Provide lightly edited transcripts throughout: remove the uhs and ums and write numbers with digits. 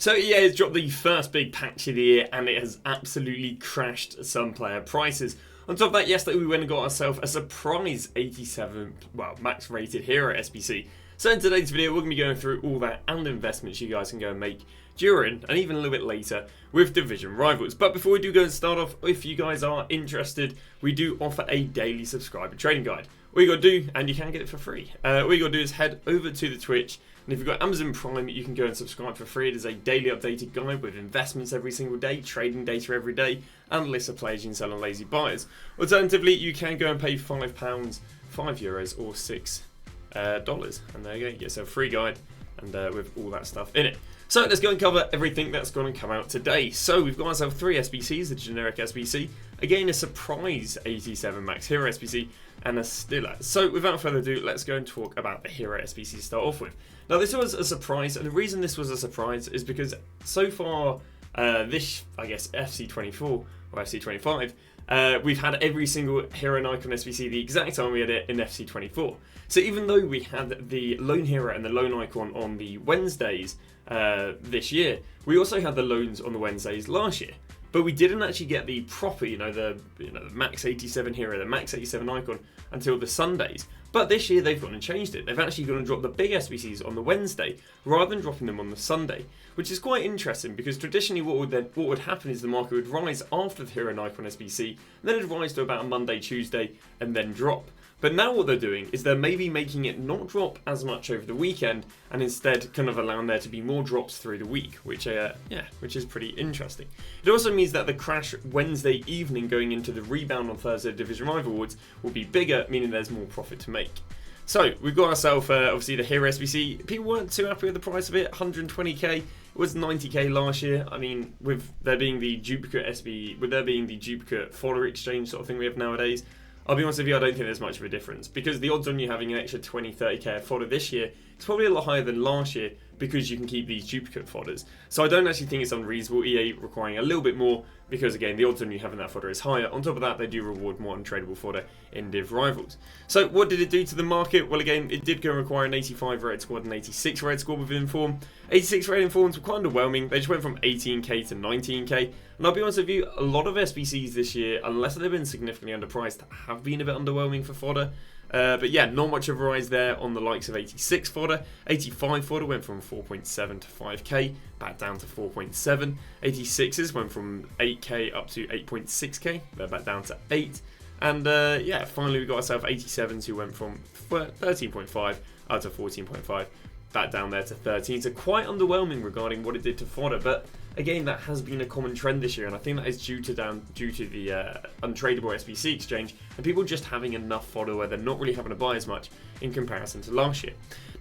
So EA has dropped the first big patch of the year and it has absolutely crashed some player prices. On top of that, yesterday we went and got ourselves a surprise 87, max rated hero SBC. So in today's video we're going to be going through all that and investments you guys can go and make during and even a little bit later with Division Rivals. But before we do go and start off, if you guys are interested, we do offer a daily subscriber trading guide. All you got to do, and you can get it for free, all you got to do is head over to the Twitch, and if you've got Amazon Prime, you can go and subscribe for free. It is a daily updated guide with investments every single day, trading data every day, and lists of players you can sell on lazy buyers. Alternatively, you can go and pay £5, €5, or $6. And there you go, you get yourself a free guide, and with all that stuff in it. So let's go and cover everything that's going to come out today. So we've got ourselves 3 SBCs, the generic SBC, again a surprise 87 max hero SBC, and a stiller. So without further ado, let's go and talk about the hero SBC to start off with. Now this was a surprise, and the reason this was a surprise is because so far this, I guess, FC24 or FC25, we've had every single hero and icon SBC the exact time we had it in FC24. So even though we had the lone hero and the lone icon on the Wednesdays this year, we also had the loans on the Wednesdays last year. But we didn't actually get the proper, the max 87 hero, the max 87 icon until the Sundays. But this year they've gone and changed it. They've actually gone and dropped the big SBCs on the Wednesday rather than dropping them on the Sunday, which is quite interesting because traditionally what would happen is the market would rise after the hero and icon SBC, and then it'd rise to about a Monday, Tuesday, and then drop. But now what they're doing is they're maybe making it not drop as much over the weekend and instead kind of allowing there to be more drops through the week, which is pretty interesting. It also means that the crash Wednesday evening going into the rebound on Thursday Division Rival Awards will be bigger, meaning there's more profit to make. So we've got ourselves obviously the hero SBC. People weren't too happy with the price of it, 120k. It was 90k last year. I mean, with there being the duplicate fodder exchange sort of thing we have nowadays, I'll be honest with you, I don't think there's much of a difference because the odds on you having an extra 20-30k of fodder this year is probably a lot higher than last year because you can keep these duplicate fodders. So I don't actually think it's unreasonable, EA requiring a little bit more because again, the odds on you having that fodder is higher. On top of that, they do reward more untradeable fodder in Div Rivals. So what did it do to the market? Well, again, it did go and require an 85 red squad and 86 red squad within Inform. 86 red Informs were quite underwhelming. They just went from 18k to 19k. And I'll be honest with you, a lot of SBCs this year, unless they've been significantly underpriced, have been a bit underwhelming for fodder. But yeah, not much of a rise there on the likes of 86 fodder. 85 fodder went from 4.7 to 5k, back down to 4.7. 86s went from 8k up to 8.6k, they're back down to 8. And yeah, finally we got ourselves 87s who went from 13.5 up to 14.5, back down there to 13. So quite underwhelming regarding what it did to fodder, but again, that has been a common trend this year, and I think that is due to the untradeable SBC exchange and people just having enough fodder where they're not really having to buy as much in comparison to last year.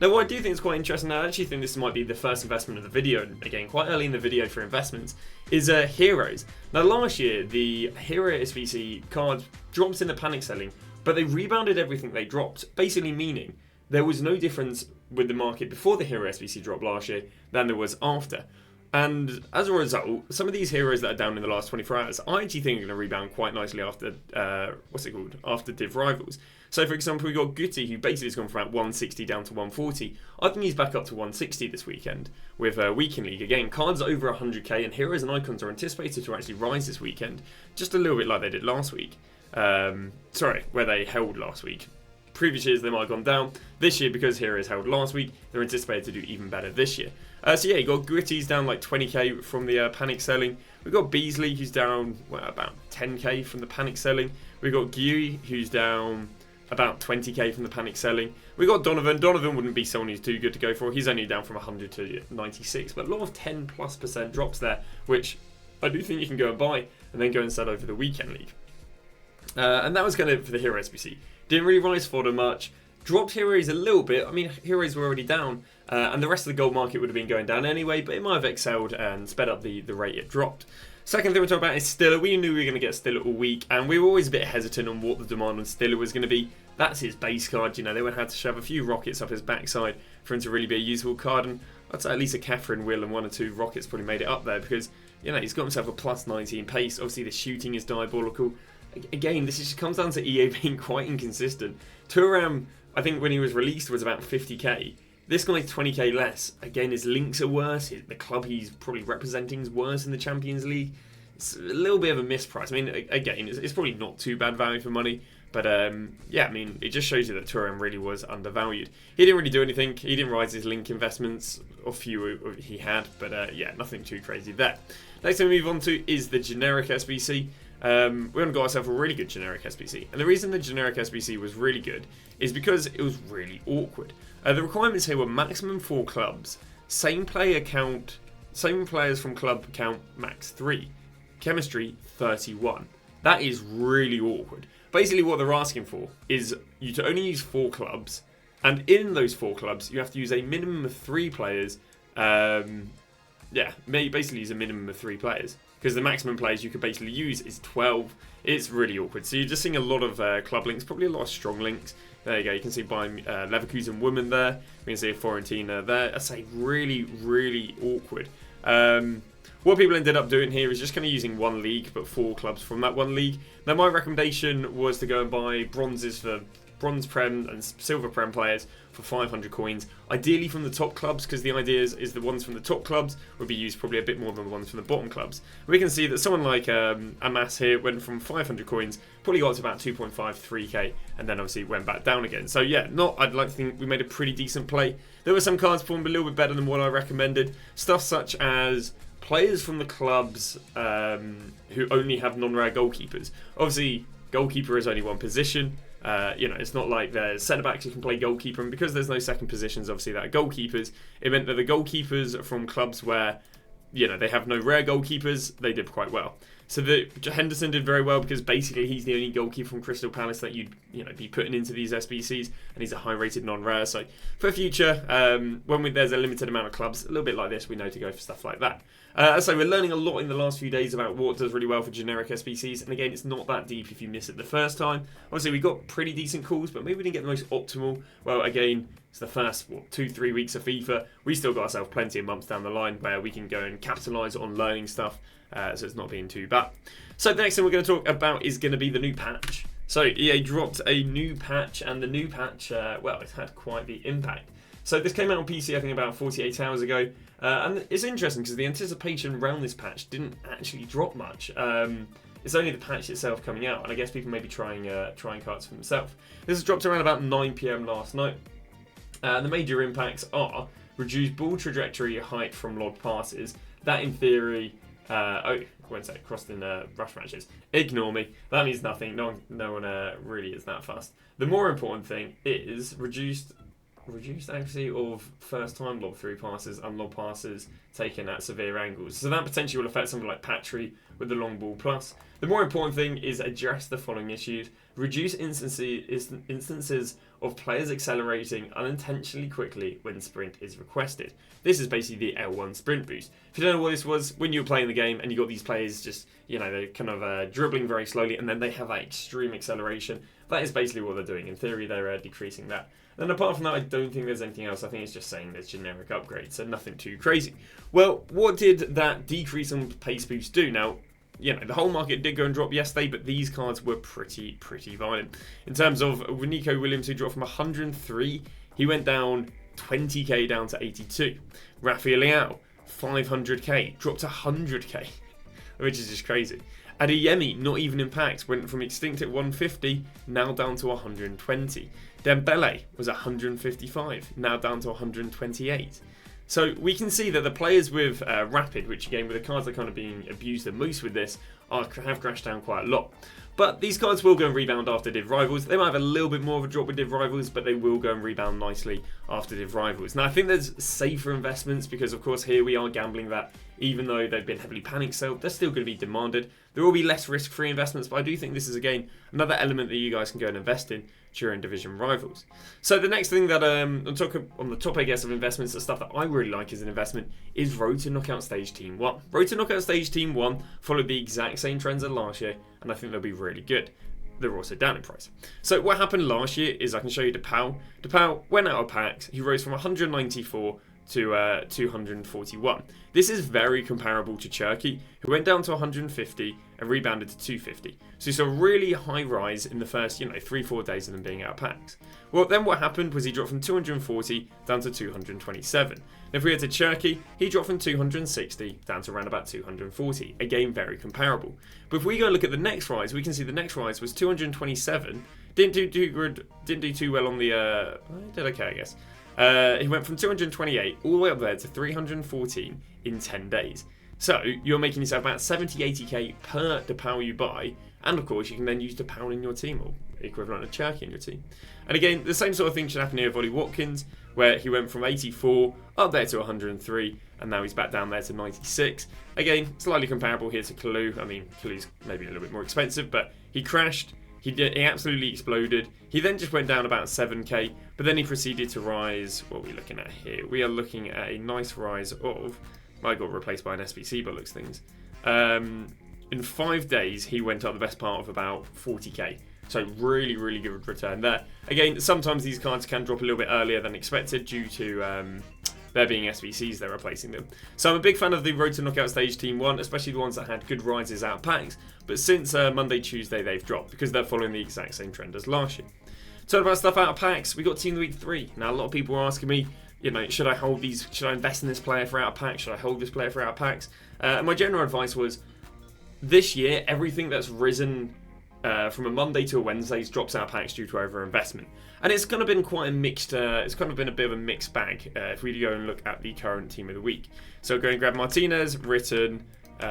Now, what I do think is quite interesting, I actually think this might be the first investment of the video, and again, quite early in the video for investments, is heroes. Now, last year, the hero SBC cards dropped in the panic selling, but they rebounded everything they dropped, basically meaning there was no difference with the market before the hero SBC drop last year than there was after. And as a result, some of these heroes that are down in the last 24 hours, I actually think are going to rebound quite nicely after, after Div Rivals. So for example, we got Guti, who basically has gone from about 160 down to 140. I think he's back up to 160 this weekend with Weekend League. Again, cards over 100k and heroes and icons are anticipated to actually rise this weekend, just a little bit like they did last week. Where they held last week. Previous years they might have gone down. This year, because Heroes held last week, they're anticipated to do even better this year. So yeah, you got Gritty's down like 20k from the panic selling. We've got Beasley, who's down about 10k from the panic selling. We've got Gui, who's down about 20k from the panic selling. We've got Donovan. Donovan wouldn't be someone who's too good to go for. He's only down from 100 to 96, but a lot of 10+% drops there, which I do think you can go and buy and then go and sell over the Weekend League. And that was kind of for the Hero SBC. Didn't really rise fodder much. Dropped heroes a little bit. I mean, heroes were already down, and the rest of the gold market would have been going down anyway, but it might have excelled and sped up the rate it dropped. Second thing we're talking about is Stiller. We knew we were going to get Stiller all week, and we were always a bit hesitant on what the demand on Stiller was going to be. That's his base card. They would have to shove a few rockets up his backside for him to really be a useful card, and I'd say at least a Catherine Will and 1 or 2 rockets probably made it up there because, he's got himself a plus 19 pace. Obviously, the shooting is diabolical. Again, this just comes down to EA being quite inconsistent. Turam, I think when he was released, was about 50k. This guy's 20k less. Again, his links are worse. The club he's probably representing is worse in the Champions League. It's a little bit of a misprice. I mean, again, it's probably not too bad value for money. But yeah, I mean, it just shows you that Thuram really was undervalued. He didn't really do anything. He didn't rise his link investments, or few he had. But yeah, nothing too crazy there. Next thing we move on to is the generic SBC. We haven't got ourselves a really good generic SBC. And the reason the generic SBC was really good is because it was really awkward. The requirements here were maximum 4 clubs, same players from club count max 3, chemistry 31. That is really awkward. Basically what they're asking for is you to only use 4 clubs, and in those 4 clubs you have to use a minimum of 3 players. Yeah, basically use a minimum of 3 players, because the maximum players you could basically use is 12. It's really awkward. So you're just seeing a lot of club links, probably a lot of strong links. There you go, you can see Bayern Leverkusen woman there. We can see a Fiorentina there. I say really, really awkward. What people ended up doing here is just kind of using one league, but 4 clubs from that one league. Now my recommendation was to go and buy bronzes for bronze prem and silver prem players for 500 coins, ideally from the top clubs, because the idea is the ones from the top clubs would be used probably a bit more than the ones from the bottom clubs. We can see that someone like Amas here went from 500 coins, probably got to about 2.53k, and then obviously went back down again. So yeah, I'd like to think we made a pretty decent play. There were some cards performed a little bit better than what I recommended. Stuff such as players from the clubs who only have non-rare goalkeepers. Obviously, goalkeeper is only one position. It's not like there's centre-backs who can play goalkeeper, and because there's no second positions, obviously, that are goalkeepers, it meant that the goalkeepers from clubs where, they have no rare goalkeepers, they did quite well. So Henderson did very well because basically he's the only goalkeeper from Crystal Palace that you'd be putting into these SBCs, and he's a high-rated non-rare. So for future, when there's a limited amount of clubs, a little bit like this, we know to go for stuff like that. So we're learning a lot in the last few days about what does really well for generic SBCs, and again, it's not that deep if you miss it the first time. Obviously, we got pretty decent calls, but maybe we didn't get the most optimal. Well, again, it's the first 2-3 weeks of FIFA. We still got ourselves plenty of months down the line where we can go and capitalise on learning stuff, so it's not being too bad. So the next thing we're going to talk about is going to be the new patch. So EA dropped a new patch, and the new patch, it's had quite the impact. So this came out on PC, I think, about 48 hours ago. And it's interesting because the anticipation around this patch didn't actually drop much. It's only the patch itself coming out, and I guess people may be trying cards for themselves. This has dropped around about 9 PM last night. The major impacts are reduced ball trajectory height from lob passes. That, in theory, crossed in rush matches. Ignore me. That means nothing. No one really is that fast. The more important thing is reduced accuracy of first-time lob-through passes and lob passes taken at severe angles. So that potentially will affect something like Patry with the long ball plus. The more important thing is address the following issues. Reduce instances of players accelerating unintentionally quickly when sprint is requested. This is basically the L1 sprint boost. If you don't know what this was, when you were playing the game and you got these players just, they're kind of dribbling very slowly, and then they have that extreme acceleration, that is basically what they're doing. In theory, they're decreasing that. And apart from that, I don't think there's anything else. I think it's just saying there's generic upgrades, so nothing too crazy. Well, what did that decrease on pace boost do? Now, the whole market did go and drop yesterday, but these cards were pretty violent. In terms of Nico Williams, who dropped from 103, he went down 20k down to 82. Rafael Leao, 500k, dropped to 100k, which is just crazy. Adeyemi, not even in packs, went from extinct at 150, now down to 120. Dembele was 155, now down to 128. So we can see that the players with Rapid, which again were the cards that are kind of being abused the most with this, have crashed down quite a lot. But these cards will go and rebound after Div Rivals. They might have a little bit more of a drop with Div Rivals, but they will go and rebound nicely after Div Rivals. Now I think there's safer investments because of course here we are gambling that even though they've been heavily panic sold, they're still going to be demanded. There will be less risk-free investments, but I do think this is again another element that you guys can go and invest in during Division Rivals. So the next thing that on the top, I guess, of investments, the stuff that I really like as an investment is Road to Knockout Stage Team 1. Road to Knockout Stage Team 1 followed the exact same trends as last year, and I think they'll be really good. They're also down in price. So what happened last year is I can show you DePaul. DePaul went out of packs. He rose from 194 to 241. This is very comparable to Cherky, who went down to 150 and rebounded to 250. So you saw a really high rise in the first, 3-4 days of them being out of packs. Well, then what happened was he dropped from 240 down to 227. And if we head to Cherky, he dropped from 260 down to around about 240. Again, very comparable. But if we go look at the next rise, we can see the next rise was 227. Didn't do too well on the. Did okay, I guess. He went from 228 all the way up there to 314 in 10 days. So you're making yourself about 70-80k per the power you buy, and of course you can then use the power in your team, or equivalent of Cherky in your team. And again, the same sort of thing should happen here with Ollie Watkins, where he went from 84 up there to 103, and now he's back down there to 96. Again, slightly comparable here to Kalu. I mean, Kalu's maybe a little bit more expensive, but he crashed. He absolutely exploded. He then just went down about 7k, but then he proceeded to rise. What are we looking at here? We are looking at a nice rise of. I got replaced by an SBC, but looks things. In 5 days, he went up the best part of about 40k. So really, really good return there. Again, sometimes these cards can drop a little bit earlier than expected due to there being SBCs, they're replacing them. So I'm a big fan of the Road to Knockout Stage Team 1, especially the ones that had good rises out of packs. But since Monday, Tuesday, they've dropped because they're following the exact same trend as last year. Talking about stuff out of packs, we got Team of the Week 3. Now, a lot of people were asking me, should I hold these? Should I invest in this player for out of packs? Should I hold this player for out of packs? And my general advice was, this year, everything that's risen from a Monday to a Wednesday drops out of packs due to over-investment. And it's kind of been quite a mixed, it's kind of been a bit of a mixed bag if we go and look at the current Team of the Week. So go and grab Martinez, Ritten,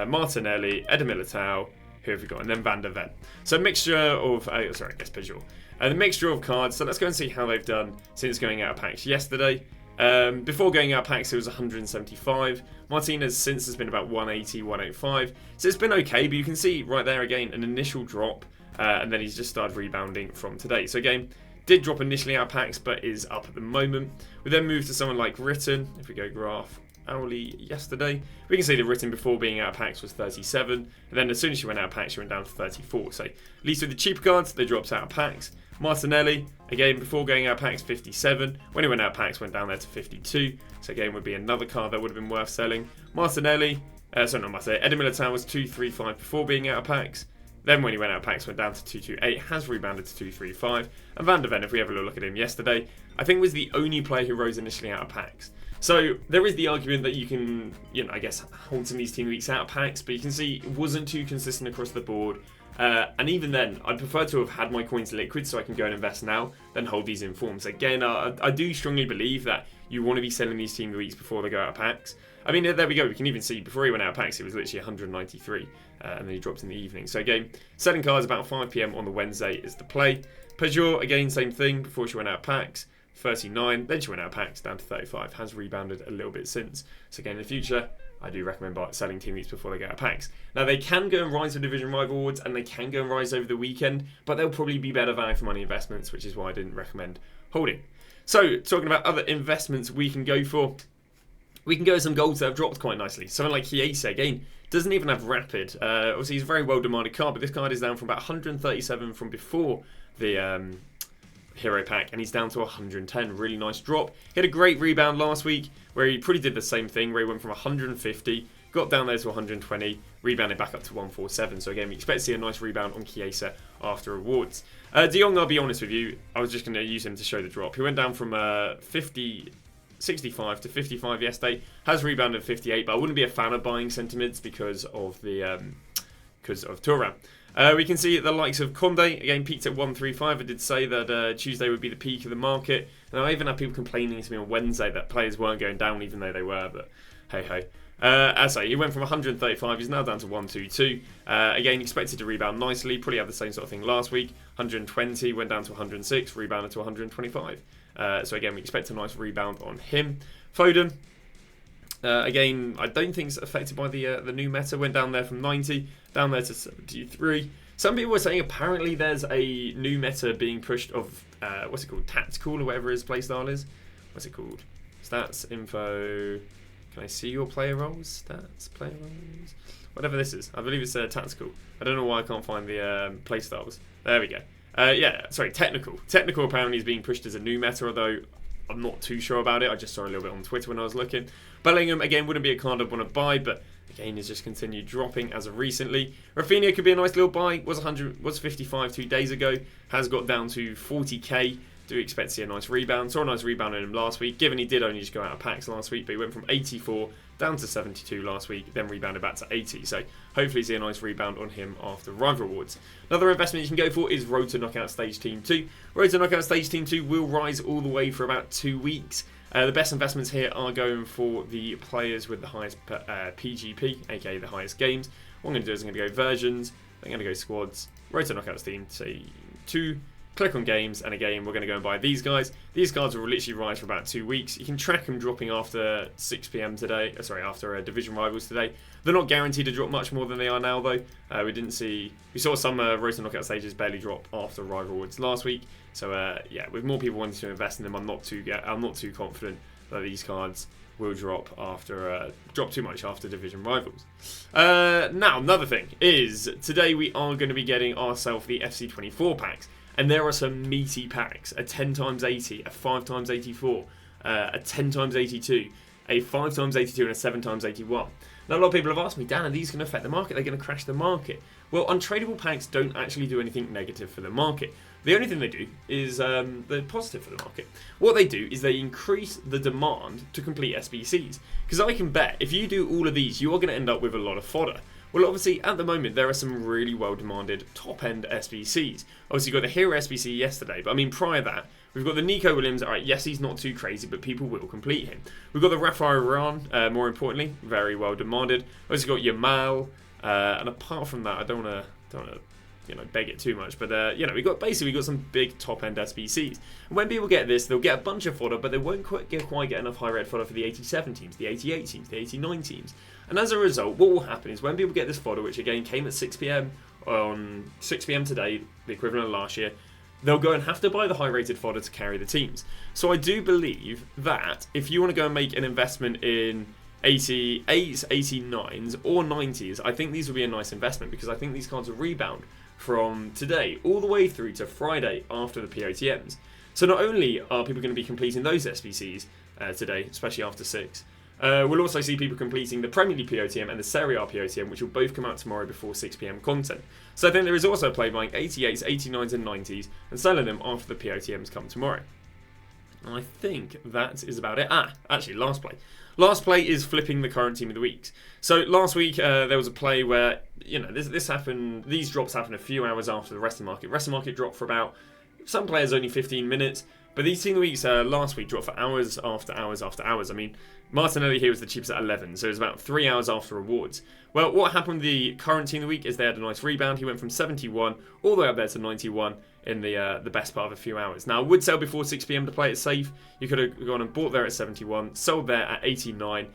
Martinelli, Eder Militao, who have we got? And then Van der Ven. So a mixture of, Peugeot. The mixture of cards. So let's go and see how they've done since going out of packs yesterday. Before going out of packs, it was 175. Martinez since has been about 180, 185. So it's been okay, but you can see right there again an initial drop, and then he's just started rebounding from today. So again, did drop initially out of packs, but is up at the moment. We then move to someone like Ritten. If we go graph hourly yesterday, we can see the Ritten before being out of packs was 37, and then as soon as she went out of packs, she went down to 34. So at least with the cheaper cards, they dropped out of packs. Martinelli, again, before going out of packs, 57. When he went out of packs, went down there to 52. So again, would be another card that would have been worth selling. Martinelli, Eder Militao was 235 before being out of packs. Then when he went out of packs, went down to 228, has rebounded to 235. And Van der Ven, if we have a look at him yesterday, I think was the only player who rose initially out of packs. So there is the argument that you can, I guess, hold some of these team weeks out of packs, but you can see it wasn't too consistent across the board. And even then, I'd prefer to have had my coins liquid so I can go and invest now than hold these in forms. Again, I do strongly believe that you want to be selling these team weeks before they go out of packs. I mean, there we go. We can even see before he went out of packs, it was literally 193, and then he dropped in the evening. So again, selling cards about 5 PM on the Wednesday is the play. Peugeot, again, same thing. Before she went out of packs, 39. Then she went out of packs down to 35. Has rebounded a little bit since. So again, in the future, I do recommend selling team weeks before they go out of packs. Now, they can go and rise with Division Rival Awards, and they can go and rise over the weekend, but they'll probably be better value for money investments, which is why I didn't recommend holding. So, talking about other investments we can go for, we can go with some golds that have dropped quite nicely. Someone like Chiesa, again, doesn't even have Rapid. Obviously, he's a very well-demanded card, but this card is down from about 137 from before the Hero Pack, and he's down to 110. Really nice drop. He had a great rebound last week, where he probably did the same thing, where he went from 150, got down there to 120, rebounded back up to 147. So again, we expect to see a nice rebound on Chiesa after awards. De Jong, I'll be honest with you, I was just going to use him to show the drop. He went down from 65 to 55 yesterday, has rebounded 58, but I wouldn't be a fan of buying sentiments because of the Thuram. We can see the likes of Conde, again, peaked at 135. I did say that Tuesday would be the peak of the market. And I even had people complaining to me on Wednesday that players weren't going down, even though they were, but hey-ho. As I say, he went from 135, he's now down to 122. Again, expected to rebound nicely, probably had the same sort of thing last week. 120, went down to 106, rebounded to 125. So again, we expect a nice rebound on him. Foden, again, I don't think it's affected by the new meta. Went down there from 90, down there to 73. Some people were saying apparently there's a new meta being pushed of, what's it called? Tactical or whatever his playstyle is. What's it called? Stats, info. Can I see your player roles? Stats, player roles. Whatever this is. I believe it's tactical. I don't know why I can't find the playstyles. There we go. Technical. Technical apparently is being pushed as a new meta, although I'm not too sure about it. I just saw a little bit on Twitter when I was looking. Bellingham, again, wouldn't be a card I'd want to buy, but again, has just continued dropping as of recently. Rafinha could be a nice little buy. Was 55 2 days ago. Has got down to 40k. Do expect to see a nice rebound. Saw a nice rebound in him last week, given he did only just go out of packs last week, but he went from 84 down to 72 last week, then rebounded back to 80. So hopefully see a nice rebound on him after Rival Rewards. Another investment you can go for is Road to Knockout Stage Team 2. Road to Knockout Stage Team 2 will rise all the way for about 2 weeks. The best investments here are going for the players with the highest PGP, aka the highest games. What I'm going to do is I'm going to go versions, I'm going to go squads, Road to Knockout Team 2, click on games, and again we're going to go and buy these guys. These cards will literally rise for about 2 weeks. You can track them dropping after 6 PM today, after Division Rivals today. They're not guaranteed to drop much more than they are now though. We saw some Road to Knockout stages barely drop after Rival Rewards last week. So yeah, with more people wanting to invest in them, I'm not too confident that these cards will drop too much after Division Rivals. Now another thing is today we are going to be getting ourselves the FC24 packs. And there are some meaty packs, a 10x80, a 5x84, a 10x82, a 5x82 and a 7x81. Now a lot of people have asked me, Dan, are these going to affect the market? They're going to crash the market. Well, untradable packs don't actually do anything negative for the market. The only thing they do is they're positive for the market. What they do is they increase the demand to complete SBCs. Because I can bet, if you do all of these, you are going to end up with a lot of fodder. Well, obviously, at the moment, there are some really well-demanded top-end SBCs. Obviously, you got the Hero SBC yesterday, but I mean, prior to that, we've got the Nico Williams. All right, yes, he's not too crazy, but people will complete him. We've got the Rafael Varane, more importantly, very well-demanded. Obviously, got Yamal, and apart from that, I don't want to beg it too much, but we got some big top-end SBCs. And when people get this, they'll get a bunch of fodder, but they won't quite get enough high-red fodder for the 87 teams, the 88 teams, the 89 teams. And as a result, what will happen is when people get this fodder, which again came at 6 PM on 6 PM today, the equivalent of last year, they'll go and have to buy the high-rated fodder to carry the teams. So I do believe that if you want to go and make an investment in 88s, 89s, or 90s, I think these will be a nice investment because I think these cards will rebound from today all the way through to Friday after the POTMs. So not only are people going to be completing those SBCs today, especially after 6, we'll also see people completing the Premier League POTM and the Serie A POTM, which will both come out tomorrow before 6 PM content. So I think there is also a play buying 88s, 89s and 90s and selling them after the POTMs come tomorrow. And I think that is about it. Actually, last play. Last play is flipping the current team of the weeks. So last week there was a play where this happened. These drops happened a few hours after the rest of the market. Rest of the market dropped for about some players only 15 minutes, but these team of the weeks last week dropped for hours after hours after hours. I mean, Martinelli here was the cheapest at 11, so it was about 3 hours after rewards. Well, what happened with the current team of the week is they had a nice rebound. He went from 71 all the way up there to 91 in the best part of a few hours. Now, I would sell before 6 PM to play it safe. You could have gone and bought there at 71, sold there at 89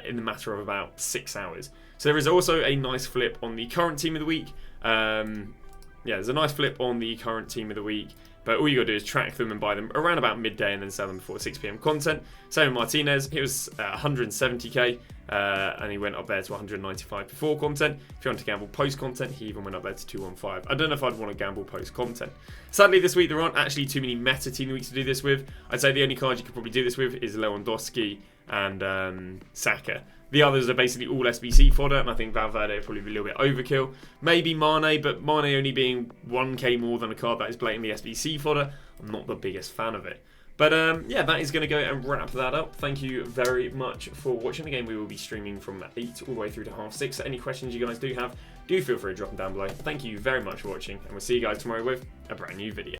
in the matter of about 6 hours. So there is also a nice flip on the current team of the week. There's a nice flip on the current team of the week. But all you got to do is track them and buy them around about midday and then sell them before 6 PM content. Same with Martinez, he was 170k and he went up there to 195 before content. If you want to gamble post content, he even went up there to 215. I don't know if I'd want to gamble post content. Sadly, this week there aren't actually too many meta team weeks to do this with. I'd say the only card you could probably do this with is Lewandowski and Saka. The others are basically all SBC fodder, and I think Valverde will probably be a little bit overkill. Maybe Mane, but Mane only being 1k more than a card that is blatantly SBC fodder, I'm not the biggest fan of it. But yeah, that is going to go and wrap that up. Thank you very much for watching. Again, we will be streaming from 8 all the way through to 6:30. So any questions you guys do have, do feel free to drop them down below. Thank you very much for watching, and we'll see you guys tomorrow with a brand new video.